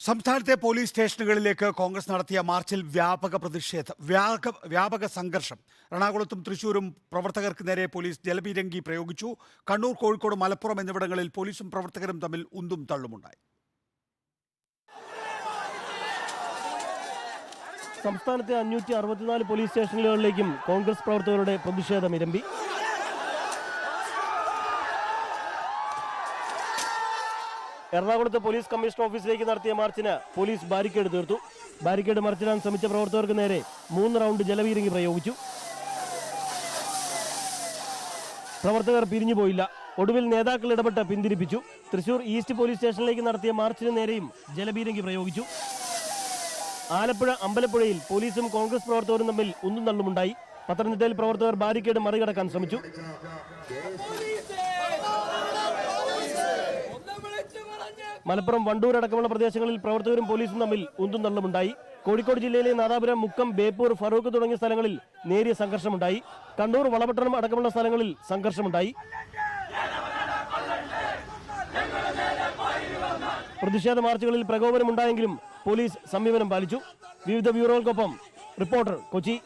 സംസ്ഥാനത്തെ പോലീസ് സ്റ്റേഷനുകളിലേക്ക് കോൺഗ്രസ് നടത്തിയ മാർച്ചിൽ വ്യാപക സംഘർഷം. എറണാകുളത്തും തൃശൂരും പ്രവർത്തകർക്ക് നേരെ പോലീസ് ജലപീരങ്കി പ്രയോഗിച്ചു. കണ്ണൂർ, കോഴിക്കോട്, മലപ്പുറം എന്നിവിടങ്ങളിൽ പോലീസും പ്രവർത്തകരും തമ്മിൽ ഉന്തും തള്ളുമുണ്ടായി. സംസ്ഥാനത്തെ 564 പോലീസ് സ്റ്റേഷനുകളിലേക്കും കോൺഗ്രസ് പ്രവർത്തകരുടെ പ്രതിഷേധം ഇരമ്പി. എറണാകുളത്ത് പോലീസ് കമ്മീഷണർ ഓഫീസിലേക്ക് നടത്തിയ മാർച്ചിന് പോലീസ് ബാരിക്കേഡ് തീർത്തു. ബാരിക്കേഡ് മറിച്ചിടാൻ ശ്രമിച്ച പ്രവർത്തകർക്ക് നേരെ 3 റൗണ്ട് ജലപീരങ്കി പ്രയോഗിച്ചു. പ്രവർത്തകർ പിരിഞ്ഞുപോയില്ല. ഒടുവിൽ നേതാക്കൾ ഇടപെട്ട് പിന്തിരിപ്പിച്ചു. തൃശൂർ ഈസ്റ്റ് പോലീസ് സ്റ്റേഷനിലേക്ക് നടത്തിയ മാർച്ചിന് നേരെയും ജലപീരങ്കി പ്രയോഗിച്ചു. ആലപ്പുഴ അമ്പലപ്പുഴയിൽ പോലീസും കോൺഗ്രസ് പ്രവർത്തകരും തമ്മിൽ ഉന്തും തള്ളുമുണ്ടായി. പത്തനംതിട്ടയിൽ പ്രവർത്തകർ ബാരിക്കേഡ് മറികടക്കാൻ ശ്രമിച്ചു. മലപ്പുറം, വണ്ടൂർ അടക്കമുള്ള പ്രദേശങ്ങളിൽ പ്രവർത്തകരും പോലീസും തമ്മിൽ ഉന്തും തള്ളുമുണ്ടായി. കോഴിക്കോട് ജില്ലയിലെ നാദാപുരം, മുക്കം, ബേപ്പൂർ, ഫറൂഖ് തുടങ്ങിയ സ്ഥലങ്ങളിൽ നേരിയ സംഘർഷമുണ്ടായി. കണ്ണൂർ, വളപട്ടണം അടക്കമുള്ള സ്ഥലങ്ങളിൽ സംഘർഷമുണ്ടായി. പ്രതിഷേധ മാർച്ചുകളിൽ പ്രകോപനമുണ്ടായെങ്കിലും പോലീസ് സംയമനം പാലിച്ചു. വിവിധ ബ്യൂറോകൾക്കൊപ്പം റിപ്പോർട്ടർ, കൊച്ചി.